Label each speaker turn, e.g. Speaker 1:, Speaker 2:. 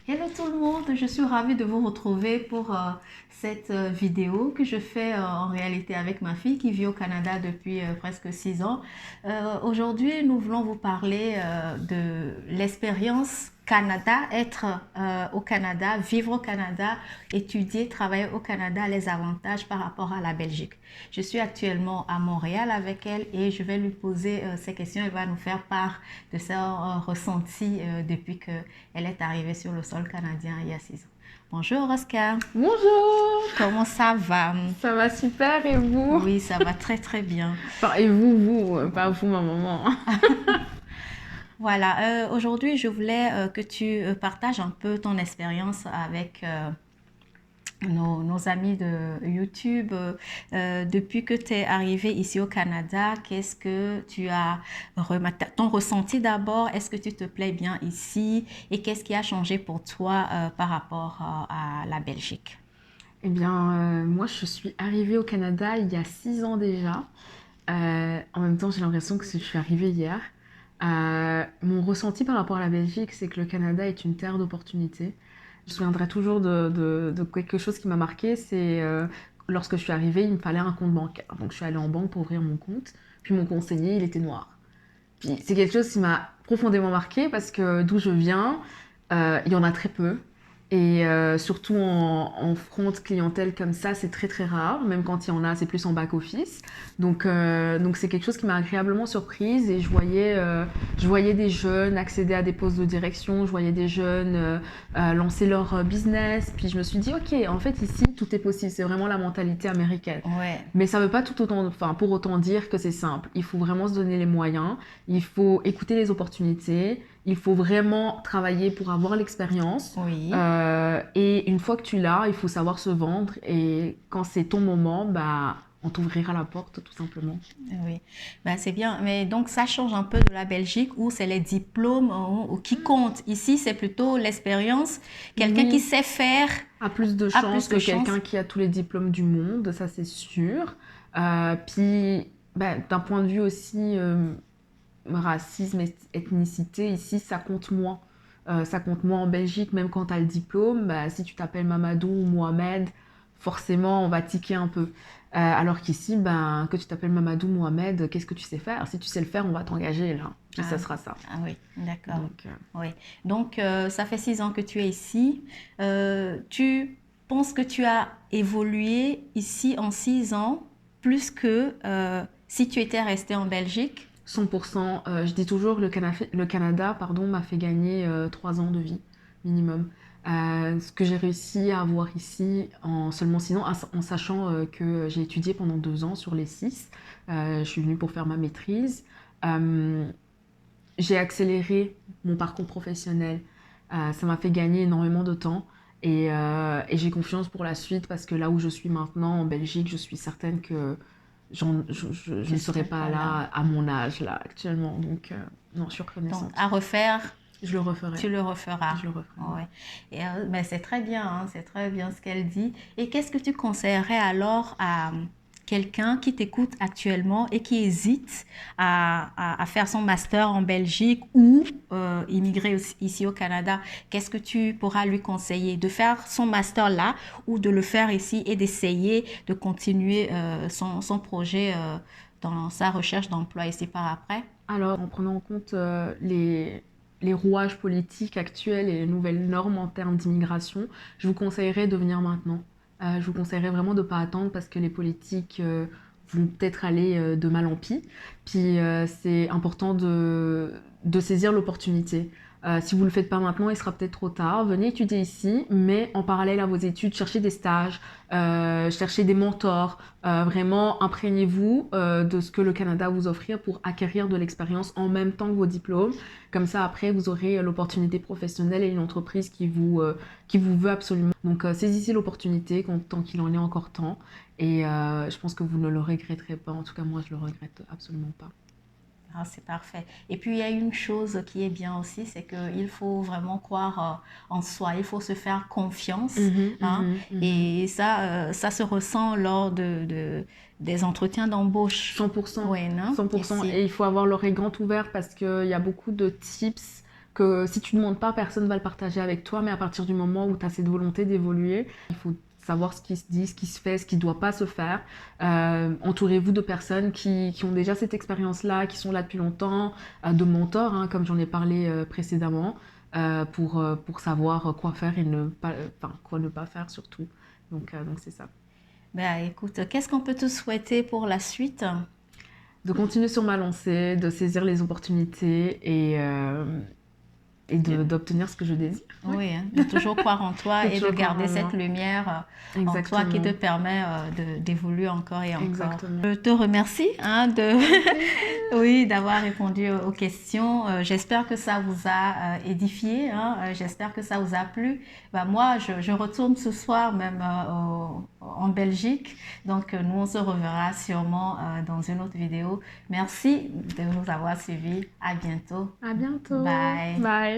Speaker 1: Hello tout le monde, je suis ravie de vous retrouver pour cette vidéo que je fais en réalité avec ma fille qui vit au Canada depuis presque 6 ans. Aujourd'hui, nous voulons vous parler de l'expérience Canada, être au Canada, vivre au Canada, étudier, travailler au Canada, les avantages par rapport à la Belgique. Je suis actuellement à Montréal avec elle et je vais lui poser ces questions. Elle va nous faire part de ses ressentis depuis qu'elle est arrivée sur le sol canadien il y a 6 ans. Bonjour Oscar.
Speaker 2: Bonjour,
Speaker 1: Comment ça va?
Speaker 2: ça va super et vous?
Speaker 1: Oui, ça va très très bien.
Speaker 2: Enfin, et vous, pas vous, ma maman.
Speaker 1: Voilà, aujourd'hui je voulais que tu partages un peu ton expérience avec nos amis de YouTube. Depuis que tu es arrivé ici au Canada, qu'est-ce que tu as remarqué? Ton ressenti d'abord, est-ce que tu te plais bien ici? Et qu'est-ce qui a changé pour toi par rapport à la Belgique?
Speaker 2: Eh bien, moi, je suis arrivée au Canada il y a 6 ans déjà. En même temps, j'ai l'impression que je suis arrivée hier. Mon ressenti par rapport à la Belgique, c'est que le Canada est une terre d'opportunités. Je me souviendrai toujours de quelque chose qui m'a marqué, c'est lorsque je suis arrivée, il me fallait un compte bancaire. Donc, je suis allée en banque pour ouvrir mon compte. Puis mon conseiller, il était noir. Puis c'est quelque chose qui m'a profondément marqué parce que d'où je viens, il y en a très peu. Et surtout en front clientèle comme ça, c'est très très rare. Même quand il y en a, c'est plus en back-office. Donc c'est quelque chose qui m'a agréablement surprise. Et je voyais des jeunes accéder à des postes de direction, je voyais des jeunes lancer leur business. Puis je me suis dit, ok, en fait ici, tout est possible. C'est vraiment la mentalité américaine.
Speaker 1: Ouais.
Speaker 2: Mais ça ne veut pas pour autant dire que c'est simple. Il faut vraiment se donner les moyens. Il faut écouter les opportunités. Il faut vraiment travailler pour avoir l'expérience.
Speaker 1: Oui.
Speaker 2: Et une fois que tu l'as, il faut savoir se vendre. Et quand c'est ton moment, bah, on t'ouvrira la porte tout simplement.
Speaker 1: Oui, ben, c'est bien. Mais donc, ça change un peu de la Belgique où c'est les diplômes qui comptent. Ici, c'est plutôt l'expérience. Quelqu'un qui
Speaker 2: Oui,
Speaker 1: sait faire
Speaker 2: a plus de
Speaker 1: a
Speaker 2: chances
Speaker 1: plus de
Speaker 2: que
Speaker 1: chances.
Speaker 2: quelqu'un qui a tous les diplômes du monde, ça c'est sûr. Puis, bah, d'un point de vue aussi racisme, ethnicité, ici ça compte moins. Ça compte moins en Belgique, même quand tu as le diplôme. Bah, si tu t'appelles Mamadou ou Mohamed, forcément on va tiquer un peu. Alors qu'ici, ben, que tu t'appelles Mamadou, Mohamed, qu'est-ce que tu sais faire? Si tu sais le faire, on va t'engager là. Puis
Speaker 1: Ah,
Speaker 2: ça sera ça.
Speaker 1: ah oui, d'accord.
Speaker 2: Donc,
Speaker 1: Oui. Donc, ça fait 6 ans que tu es ici. Tu penses que tu as évolué ici en 6 ans plus que si tu étais resté en Belgique?
Speaker 2: 100%, je dis toujours, le Canada pardon, m'a fait gagner 3 ans de vie minimum. Ce que j'ai réussi à avoir ici en seulement 6 ans, en sachant que j'ai étudié pendant 2 ans sur les 6. Je suis venue pour faire ma maîtrise. Euh, j'ai accéléré mon parcours professionnel. Ça m'a fait gagner énormément de temps. Et j'ai confiance pour la suite parce que là où je suis maintenant en Belgique, je suis certaine que je
Speaker 1: Tu
Speaker 2: ne
Speaker 1: ne
Speaker 2: serais
Speaker 1: serais
Speaker 2: pas
Speaker 1: pas là.
Speaker 2: là à mon âge là actuellement. Donc non, je suis
Speaker 1: Donc,
Speaker 2: reconnaissante.
Speaker 1: à refaire,
Speaker 2: Je le referai.
Speaker 1: tu le referas.
Speaker 2: Je le referai.
Speaker 1: Ouais. Et, ben, c'est très bien, hein, c'est très bien ce qu'elle dit. Et qu'est-ce que tu conseillerais alors à quelqu'un qui t'écoute actuellement et qui hésite à faire son master en Belgique ou immigrer ici au Canada? Qu'est-ce que tu pourras lui conseiller? De faire son master là ou de le faire ici et d'essayer de continuer son projet dans sa recherche d'emploi ici par après?
Speaker 2: Alors, en prenant en compte les rouages politiques actuels et les nouvelles normes en termes d'immigration, je vous conseillerais de venir maintenant. Je vous conseillerais vraiment de ne pas attendre parce que les politiques vont peut-être aller de mal en pis. Puis c'est important de saisir l'opportunité. Si vous ne le faites pas maintenant, il sera peut-être trop tard. Venez étudier ici, mais en parallèle à vos études, cherchez des stages, cherchez des mentors. Vraiment, imprégnez-vous de ce que le Canada vous offre pour acquérir de l'expérience en même temps que vos diplômes. Comme ça, après, vous aurez l'opportunité professionnelle et une entreprise qui vous veut absolument. Donc, saisissez l'opportunité tant qu'il en est encore temps. Et je pense que vous ne le regretterez pas. En tout cas, moi, je le regrette absolument pas.
Speaker 1: Ah, c'est parfait. Et puis, il y a une chose qui est bien aussi, c'est qu'il faut vraiment croire en soi. Il faut se faire confiance,
Speaker 2: Mhm,
Speaker 1: hein.
Speaker 2: mhm, mhm.
Speaker 1: Et ça se ressent lors des entretiens d'embauche.
Speaker 2: 100%.
Speaker 1: Oui, non?
Speaker 2: 100%.
Speaker 1: Ici.
Speaker 2: Et il faut avoir l'oreille grande ouverte parce qu'il y a beaucoup de tips que si tu ne demandes pas, personne ne va le partager avec toi, mais à partir du moment où tu as cette volonté d'évoluer, il faut savoir ce qui se dit, ce qui se fait, ce qui ne doit pas se faire. Entourez-vous de personnes qui ont déjà cette expérience-là, qui sont là depuis longtemps, de mentors, hein, comme j'en ai parlé précédemment, pour savoir quoi faire et quoi ne pas faire surtout. Donc c'est ça.
Speaker 1: Ben, écoute, qu'est-ce qu'on peut te souhaiter pour la suite?
Speaker 2: De continuer sur ma lancée, de saisir les opportunités et d'obtenir ce que je désire.
Speaker 1: Oui, hein, de toujours croire en toi et de garder cette lumière en toi qui te permet d'évoluer encore et encore.
Speaker 2: Exactement.
Speaker 1: Je te remercie hein, oui, d'avoir répondu aux questions. J'espère que ça vous a édifié. Hein, j'espère que ça vous a plu. Ben, moi, je retourne ce soir même en Belgique. Donc, nous, on se reverra sûrement dans une autre vidéo. Merci de nous avoir suivis. À bientôt.
Speaker 2: À bientôt.
Speaker 1: Bye.
Speaker 2: Bye.